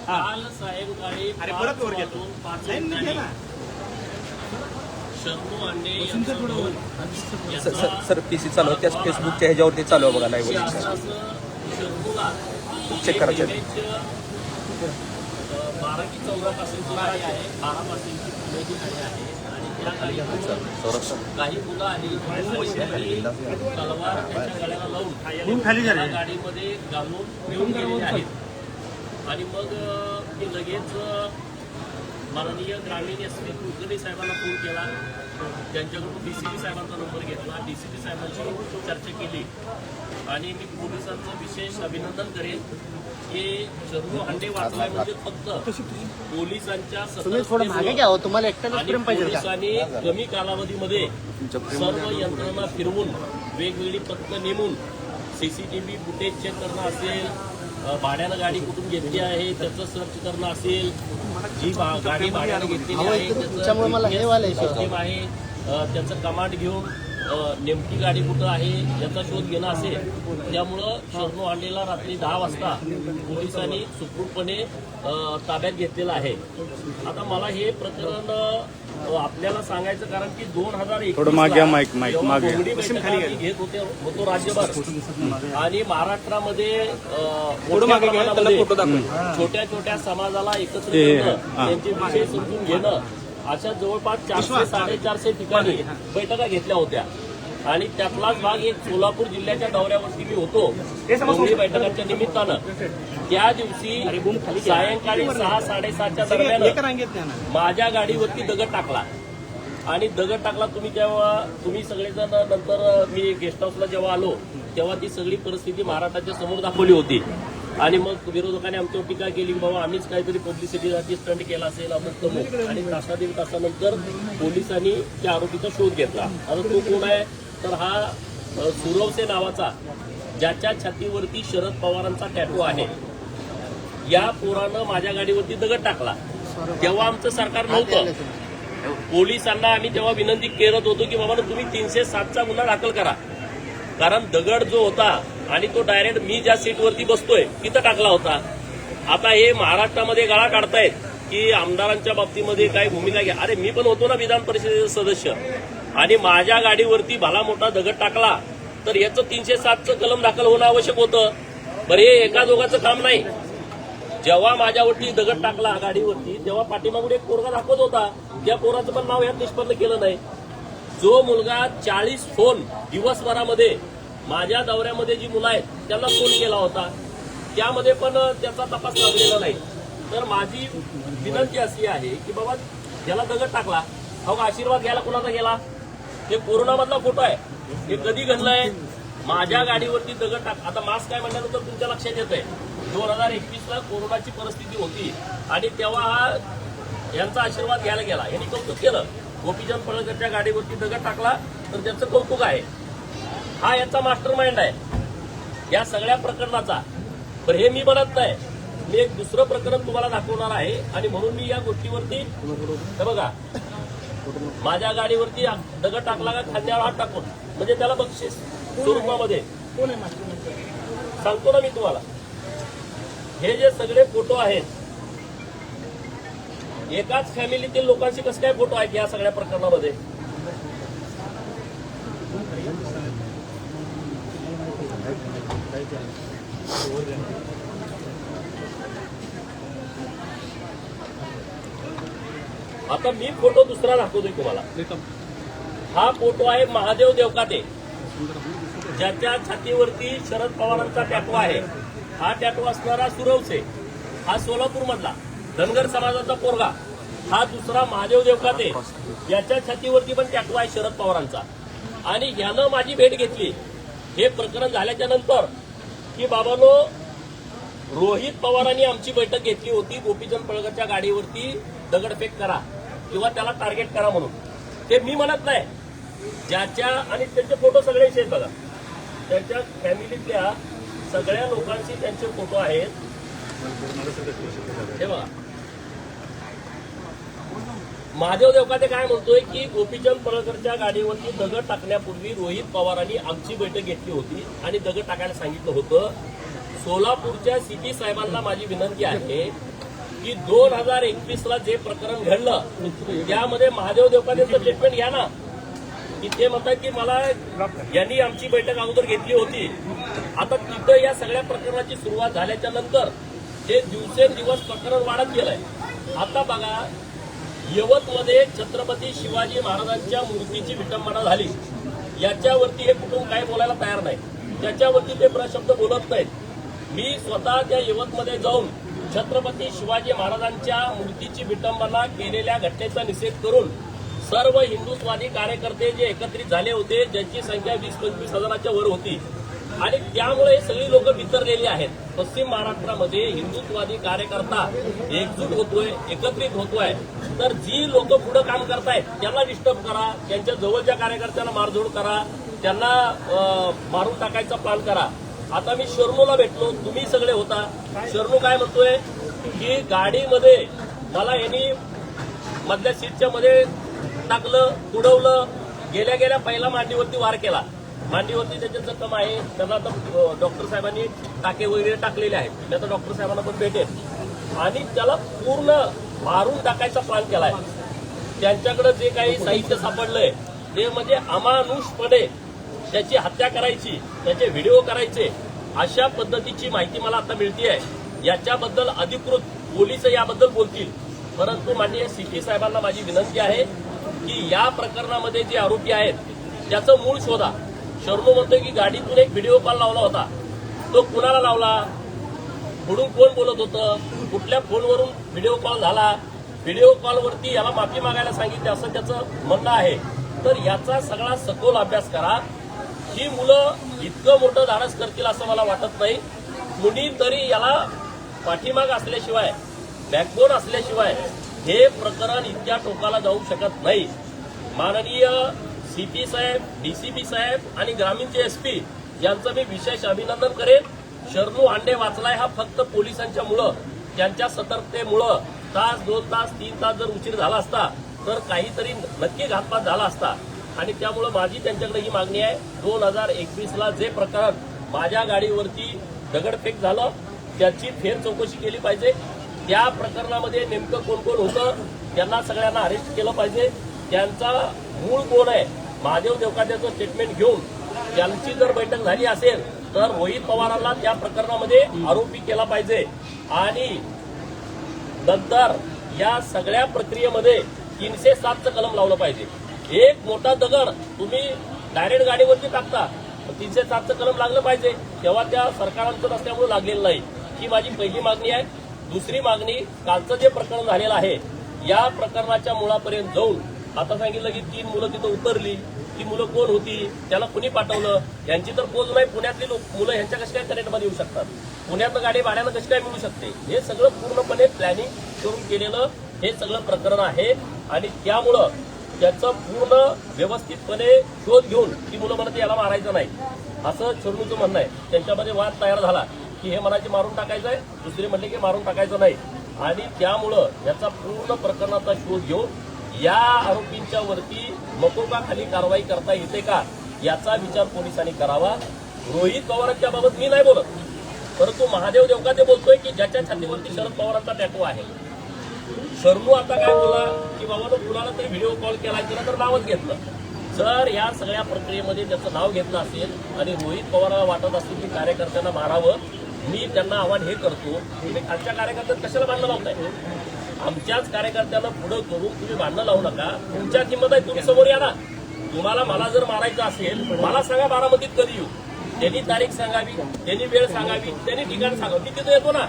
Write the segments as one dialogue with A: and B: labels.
A: काल सायंकाळी 5 वाजून 5 मिनिटांनी शंभू अंडे
B: सर पीसी चालू आहे, त्याच फेसबुकच्या ह्याच्यावरती चालू आहे बघा लाईव्ह.
A: शंभूला
B: चेक करायचं
A: 12 की 14 पासूनची गाडी आहे, 12 पासूनची पुण्याची गाडी आहे. आणि त्या गाडीवर काही मुलं आली तलवार त्यांच्या गळ्याला लावून त्या गाडीमध्ये घालून घेऊन गेलेले आहेत. आणि मग ते लगेच माननीय ग्रामीण SP कुलकर्णी साहेबांना फोन केला, त्यांच्याकडून DCP साहेबांचा नंबर घेतला, DCP साहेबांची चर्चा केली. आणि मी पोलिसांचं विशेष अभिनंदन करेन की शंभू अंडे वाचलाय म्हणजे फक्त पोलिसांच्या आणि पोलिसांनी कमी कालावधीमध्ये सर्व यंत्रणा फिरवून वेगवेगळी पथकं नेमून CCTV फुटेज चेक करणं असेल, भाड्यानं गाडी कुठून घेतली आहे त्याचं सर्च करणं असेल, जी गाडी भाड्यानं घेतलेली आहे त्याचं आहे त्याचं कमांड घेऊन नेमकी गाडी कुठं आहे याचा शोध घेणं असेल. त्यामुळं शंभू अंडेला रात्री 10 वाजता पोलिसांनी सुखरूपपणे ताब्यात घेतलेलं आहे. आता मला हे प्रकरण आपल्याला सांगायचं कारण की 2021 घेत होतो राज्यभर आणि महाराष्ट्रामध्ये छोट्या छोट्या समाजाला एकत्र करणं, त्यांचे विषय समजून घेणं, अशा जवळपास 400-450 ठिकाणी बैठका घेतल्या होत्या. आणि त्यातलाच भाग एक सोलापूर जिल्ह्याच्या दौऱ्यावरती मी होतो दोन्ही बैठकांच्या निमित्तानं. त्या दिवशी सायंकाळी 6-7:30च्या दरम्यान माझ्या गाडीवरती दगड टाकला. आणि दगड टाकला तुम्ही सगळेजण नंतर मी गेस्ट हाऊसला जेव्हा आलो तेव्हा ती सगळी परिस्थिती महाराष्ट्राच्या समोर दाखवली होती. आणि मग विरोधकांनी आमच्यावर टीका केली की बाबा आम्हीच काहीतरी पब्लिसिटीसाठी स्टंट केला असेल अमुक. आणि तासा-दीड तासानंतर पोलिसांनी त्या आरोपीचा शोध घेतला. आता तो कोण आहे तर हा सुरवसे नावाचा, ज्याच्या छातीवरती शरद पवारांचा टॅटू आहे. या पोरानं माझ्या गाडीवरती दगड टाकला. तेव्हा आमचं सरकार नव्हतं. पोलिसांना आम्ही तेव्हा विनंती करत होतो की बाबा तुम्ही 307चा गुन्हा दाखल करा, कारण दगड जो होता आणि तो डायरेक्ट मी ज्या सीटवरती बसतोय तिथं टाकला होता. आता हे महाराष्ट्रामध्ये गाळा काढतायत की आमदारांच्या बाबतीमध्ये काय भूमिका घ्या. अरे मी पण होतो ना विधान परिषदेचे सदस्य, आणि माझ्या गाडीवरती भला मोठा दगड टाकला तर याचं 307चं कलम दाखल होणं आवश्यक होतं. बरं हे एका दोघांचं काम नाही. जेव्हा माझ्यावरती दगड टाकला गाडीवरती तेव्हा पाठीमागून एक पोरगा दाखवत होता, त्या पोराचं पण नाव यात निष्पन्न केलं नाही. जो मुलगा 40 फोन दिवसभरामध्ये माझ्या दौऱ्यामध्ये जी मुलं आहेत त्यांना फोन केला होता, त्यामध्ये पण त्याचा तपास लागलेला नाही. तर माझी विनंती अशी आहे की बाबा ज्याला दगड टाकला अहो आशीर्वाद घ्यायला कोणाचा गेला. हे कोरोनामधला फोटो आहे, हे कधी घडलंय. माझ्या गाडीवरती दगड टाक. आता मास्क काय म्हणल्यानंतर तुमच्या लक्षात येत आहे 2021ला कोरोनाची परिस्थिती होती आणि तेव्हा हा यांचा आशीर्वाद घ्यायला गेला. यांनी कौतुक केलं. गोपीचंद पडळकरच्या गाडीवरती दगड टाकला तर त्यांचं कौतुक आहे. हा यांचा मास्टर माइंड आहे या सगळ्या प्रकरणाचा. पण हे मी म्हणत नाही, मी एक दुसरं प्रकरण तुम्हाला दाखवणार आहे. आणि म्हणून मी या गोष्टीवरती हे बघा माझ्या गाडीवरती दगड टाकला का खांद्यावर हात टाकून म्हणजे त्याला बक्षीस स्वरूपामध्ये सांगतो ना मी तुम्हाला. हे जे सगळे फोटो आहेत एकाच फॅमिलीतील लोकांचे कसं काय फोटो आहेत या सगळ्या प्रकरणामध्ये. आता मी फोटो दुसरा दाखवतोय तुम्हाला. हा फोटो आहे महादेव देवकाते, ज्याच्या छातीवरती शरद पवारांचा टॅटू आहे. हा टॅटू असणारा सुरवसे, हा सोलापूर मधला धनगर समाजाचा पोरगा. हा दुसरा महादेव देवकाते, याच्या छातीवरती पण टॅटू आहे शरद पवारांचा. आणि यानं माझी भेट घेतली हे प्रकरण झाल्याच्या नंतर की बाबांनो रोहित पवारांनी आमची बैठक घेतली होती, गोपीचंद पडळकरच्या गाडीवरती दगडफेक करा किंवा त्याला टार्गेट करा म्हणून. ते मी म्हणत नाही, ज्याच्या आणि त्यांचे फोटो सगळे आहेत बघा, त्यांच्या फॅमिलीतल्या सगळ्या लोकांशी त्यांचे फोटो आहेत हे बघा. महादेव देवकाते काय म्हणतोय की गोपीचंद पडळकरच्या गाडीवरती दगड टाकण्यापूर्वी रोहित पवारांनी आमची बैठक घेतली होती आणि दगड टाकायला सांगितलं होतं. सोलापूरच्या CP साहेबांना माझी विनंती आहे की 2021 ला जे प्रकरण घडलं त्यामध्ये महादेव देवकातेंचं स्टेटमेंट घ्या ना, की ते म्हणतात की मला यांनी आमची बैठक अगोदर घेतली होती. आता तिथं या सगळ्या प्रकरणाची सुरुवात झाल्याच्या नंतर ते दिवसेंदिवस प्रकरण वाढत गेलंय. आता बघा, यवतमध्ये छत्रपती शिवाजी महाराजांच्या मूर्तीची विटंबना झाली, याच्यावरती हे कुटुंब काय बोलायला तयार नाही, त्याच्यावरती ते प्रशब्द बोलत नाहीत. मी स्वतः त्या यवतमध्ये जाऊन छत्रपती शिवाजी महाराजांच्या मूर्तीची विटंबना केलेल्या घटनेचा निषेध करून सर्व हिंदुत्ववादी कार्यकर्ते जे एकत्रित झाले होते, ज्यांची संख्या 20-25 हजाराच्या वर होती, आणि त्यामुळे सगळी लोक वितरलेली आहेत. पश्चिम महाराष्ट्रामध्ये हिंदुत्ववादी कार्यकर्ता एकजूट होतोय, एकत्रित होतोय. तर जी लोक पुढे काम करतायत त्यांना डिस्टर्ब करा, त्यांच्या जवळच्या कार्यकर्त्यांना मारझोड करा, त्यांना मारून टाकायचा प्लॅन करा. आता मी शरणूला भेटलो, तुम्ही सगळे होता. शरणू काय म्हणतोय की गाडीमध्ये मला यांनी मधल्या सीटच्या मध्ये टाकलं, उडवलं, गेल्या गेल्या पहिला मांडीवरती वार केला. मांडीवरती त्याचे जखम आहे, त्यांना आता डॉक्टर साहेबांनी टाके वगैरे टाकलेले आहेत. मी आता डॉक्टर साहेबांना पण भेटेल. आणि त्याला पूर्ण मारून टाकायचा प्लॅन केलाय. त्यांच्याकडे जे काही साहित्य सापडलंय ते म्हणजे अमानुषपणे त्याची हत्या करायची, त्याचे व्हिडिओ करायचे, अशा पद्धतीची माहिती मला आता मिळतेय. याच्याबद्दल अधिकृत पोलीस याबद्दल बोलतील. परंतु माननीय सीपी साहेबांना माझी विनंती आहे की या प्रकरणामध्ये जे आरोपी आहेत त्याचं मूळ शोधा. शरणू म्हणतोय की गाडीतून एक व्हिडिओ कॉल लावला होता, तो कुणाला लावला, पुढून कोण बोलत होतं, कुठल्या फोनवरून व्हिडिओ कॉल झाला, व्हिडिओ कॉलवरती याला माफी मागायला सांगितली असं त्याचं म्हणणं आहे. तर याचा सगळा सखोल अभ्यास करा. ही मुलं इतकं मोठं धाडस करतील असं मला वाटत नाही. कुणीतरी याला पाठीमाग असल्याशिवाय, बॅकबोन असल्याशिवाय हे प्रकरण इतक्या टोकाला जाऊ शकत नाही. माननीय सीपी साहेब, डीसीपी साहेब आणि ग्रामीणचे एसपी यांचं मी विशेष अभिनंदन करेन. शरणू हांडे वाचलाय हा फक्त पोलिसांच्यामुळं, त्यांच्या सतर्कतेमुळं. तास, 2 तास, 3 तास जर उशीर झाला असता तर काहीतरी नक्की घातपात झाला असता. आणि त्यामुळं माझी त्यांच्याकडे ही मागणी आहे, 2021 ला जे प्रकरण माझ्या गाडीवरती दगडफेक झालं त्याची फेर चौकशी केली पाहिजे. त्या प्रकरणामध्ये नेमकं कोण कोण होतं त्यांना सगळ्यांना अरेस्ट केलं पाहिजे. त्यांचा मूळ कोण आहे, महादेव देवकातेचं स्टेटमेंट घेऊन त्यांची जर बैठक झाली असेल तर रोहित पवारांना त्या प्रकरणामध्ये आरोपी केला पाहिजे. आणि नंतर या सगळ्या प्रक्रियेमध्ये 307चं कलम लावलं पाहिजे. एक मोठा दगड तुम्ही डायरेक्ट गाडीवरती टाकता, 307चं कलम लागलं पाहिजे. तेव्हा त्या सरकारांचं नसल्यामुळे लागलेलं नाही. ही माझी पहिली मागणी आहे. दुसरी मागणी, कालचं जे प्रकरण झालेलं आहे या प्रकरणाच्या मुळापर्यंत जाऊन आता सांगितलं की 3 मुलं तिथं उतरली. ती मुलं कोण होती, त्याला कुणी पाठवलं, यांची तर पोच नाही. पुण्यातली मुलं ह्यांच्या कशी काय कनेक्टमध्ये येऊ शकतात, पुण्यातनं गाडी भाड्यानं कशी काय मिळू शकते, हे सगळं पूर्णपणे प्लॅनिंग करून केलेलं हे सगळं प्रकरण आहे. आणि त्यामुळं त्याचं पूर्ण व्यवस्थितपणे शोध घेऊन ती मुलं म्हणत याला मारायचं नाही असं शरणूचं म्हणणं आहे. त्यांच्यामध्ये वाद तयार झाला की हे म्हणायचे मारून टाकायचं आहे, दुसरे म्हणले की मारून टाकायचं नाही. आणि त्यामुळं याचा पूर्ण प्रकरणाचा शोध घेऊन या आरोपींच्या वरती मकोकाखाली कारवाई करता येते का याचा विचार पोलिसांनी करावा. रोहित पवारांच्या बाबत मी नाही बोलत, परंतु महादेव देवकाते बोलतोय की ज्याच्या छातीवरती शरद पवारांचा टॅटू आहे. शरणू आता काय बोला की बाबा कुणाला तरी व्हिडिओ कॉल केला, तिला तर नावच घेतलं. जर या सगळ्या प्रक्रियेमध्ये त्याचं नाव घेतलं असेल आणि रोहित पवारांना वाटत असेल की कार्यकर्त्यांना मारावं, मी त्यांना आव्हान हे करतो, तुम्ही खालच्या कार्यकर्त्यांना कशाला भांडणं लावताय? आमच्याच कार्यकर्त्यांना पुढे करून तुम्ही भांडणं लावू नका. तुमच्यात हिंमत आहे, तुम्ही समोर या ना. तुम्हाला मला जर मारायचं असेल मला सांगा, बारामतीत कधी येऊ, त्यांनी तारीख सांगावी, त्यांनी वेळ सांगावी, त्यांनी ठिकाण सांगावं, मी तिथं येतो ना.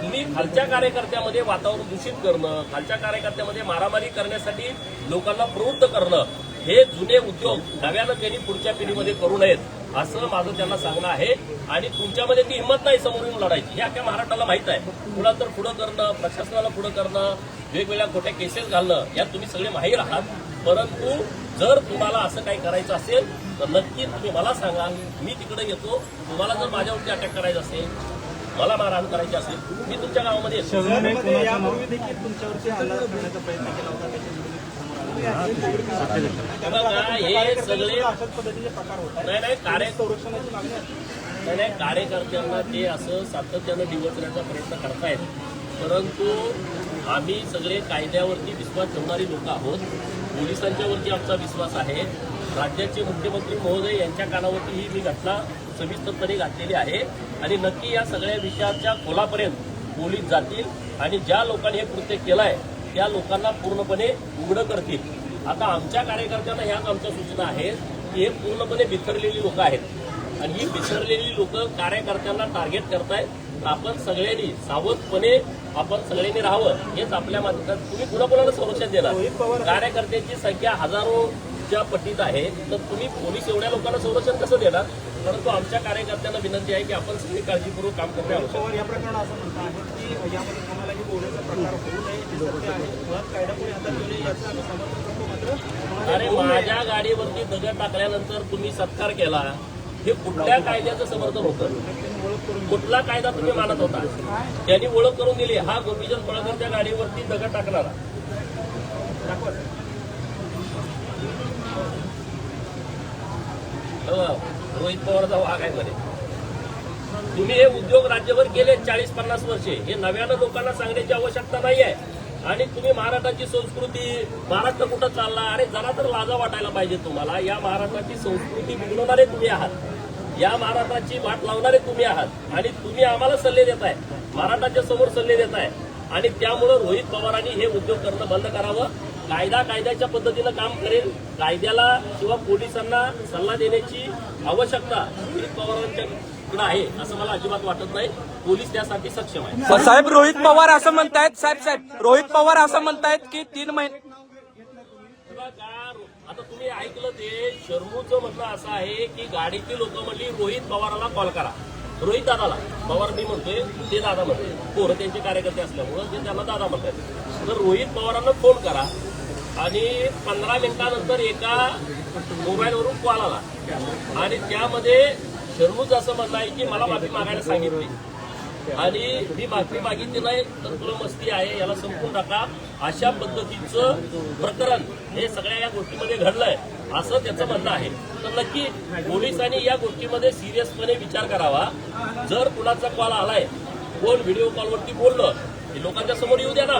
A: तुम्ही खालच्या कार्यकर्त्यामध्ये वातावरण दूषित करणं, खालच्या कार्यकर्त्यामध्ये मारामारी करण्यासाठी लोकांना प्रवृत्त करणं, हे जुने उद्योग नव्यानं त्यांनी पुढच्या पिढीमध्ये करू नयेत असं माझं त्यांना सांगणं आहे. आणि तुमच्यामध्ये ती हिंमत नाही समोर येऊन लढायची, हे अख्ख्या महाराष्ट्राला माहित आहे. कुणा तर पुढं करणं, प्रशासनाला पुढं करणं, वेगवेगळ्या खोट्या केसेस घालणं, यात तुम्ही सगळे माहीर आहात. परंतु जर तुम्हाला असं काही करायचं असेल तर नक्की तुम्ही मला सांगा, मी तिकडे येतो. तुम्हाला जर माझ्यावरती अटॅक करायचं असेल, मला मारहाण करायची असेल, मी तुमच्या गावामध्ये येतो.
C: यापूर्वी देखील तुमच्यावरती हल्ला करण्याचा प्रयत्न केला होता,
A: हे सगळे
C: अशाच पद्धतीचे प्रकार होत आहेत.
A: नाही
C: संरक्षणाची मागणी आहे.
A: नाही कार्यकर्त्यांना ते असं सातत्यानं डिवचण्याचा प्रयत्न करतायत. परंतु आम्ही सगळे कायद्यावरती विश्वास ठेवणारी लोक आहोत. पोलिसांच्यावरती आमचा विश्वास आहे. राज्याचे मुख्यमंत्री महोदय यांच्या कानावरती ही मी घटना सविस्तरपणे घातलेली आहे आणि नक्की या सगळ्या विषयाच्या खोलापर्यंत पोलीस जातील आणि ज्या लोकांनी हे कृत्य केलं आहे त्या लोकांना पूर्णपणे उघडं करतील. आता आमच्या कार्यकर्त्यांना ह्याच आमच्या सूचना आहेत की हे पूर्णपणे बिथरलेली लोक आहेत आणि ही बिथरलेली लोक कार्यकर्त्यांना टार्गेट करतायत. आपण सगळ्यांनी सावधपणे आपण सगळ्यांनी राहावं हेच आपल्या माध्यमात. तुम्ही कुणाकुणाला संरक्षण देणार? कार्यकर्त्यांची संख्या हजारोच्या पटीत आहे तर तुम्ही पोलीस एवढ्या लोकांना संरक्षण कसं देणार? परंतु आमच्या कार्यकर्त्यांना विनंती आहे की आपण सगळी काळजीपूर्वक काम करणे आवश्यक आहे.
C: पवार या प्रकरणात असं म्हणत आहेत की यामध्ये कोणालाही बोलण्याचा प्रकार होऊ नये हे सत्य आहे. मुळात कायदा कोणी हातात घेऊ नये याचं आम्ही समर्थन करतो. मात्र
A: अरे माझ्या गाडीवरती दगड टाकल्यानंतर तुम्ही सत्कार केला हे कुठल्या कायद्याचं समर्थन होतं? कुठला कायदा तुम्ही मानत होता? त्यांनी ओळख करून दिली. हा गोपीचंद पळकरच्या गाडीवरती दगड टाकणारा. रोहित पवारचा वाघ आहे म्हणे. तुम्ही हे उद्योग राज्यभर केले 40-50 वर्षे. हे नव्यानं लोकांना सांगण्याची आवश्यकता नाही आहे. आणि तुम्ही महाराष्ट्राची संस्कृती, महाराष्ट्र कुठं चालला? अरे जरा तर लाजा वाटायला पाहिजे तुम्हाला. या महाराष्ट्राची संस्कृती बिघडवणारे तुम्ही आहात. या महाराष्ट्राची वाट लावणारे तुम्ही आहात आणि तुम्ही आम्हाला सल्ले देताय, महाराष्ट्राच्या समोर सल्ले देताय. आणि त्यामुळं रोहित पवारांनी हे उद्योग करणं बंद करावं. कायदा कायद्याच्या पद्धतीनं काम करेल. कायद्याला किंवा पोलिसांना सल्ला देण्याची आवश्यकता रोहित पवारांच्याकडे आहे असं मला अजिबात वाटत नाही. पोलीस त्यासाठी सक्षम आहे.
B: पण साहेब रोहित पवार असं म्हणतायत, साहेब रोहित पवार असं म्हणतायत की 3 महिने
A: आता तुम्ही ऐकलं ते शर्मूचं म्हणणं असं आहे की गाडीतली लोक म्हणली रोहित पवाराला कॉल करा. रोहित दादाला पवार मी म्हणतोय, ते दादा म्हणतोय. पोरं त्यांचे कार्यकर्ते असल्यामुळं ते त्यांना दादा म्हणतात. तर रोहित पवारांना फोन करा आणि 15 मिनिटानंतर एका मोबाईलवरून कॉल आला आणि त्यामध्ये शर्मूचं असं म्हणणं आहे की मला माफी मागायला सांगितली आणि मी माफी मागितली नाही तर तुला मस्ती आहे, याला संपून टाका. अशा पद्धतीचं प्रकरण हे सगळ्या या गोष्टीमध्ये घडलंय असं त्याचं म्हणणं आहे. तर नक्की पोलिसांनी या गोष्टीमध्ये सिरियसपणे विचार करावा. जर कुणाचा कॉल आलाय, कोण व्हिडिओ कॉलवरती बोललं, हे लोकांच्या समोर येऊ द्या ना.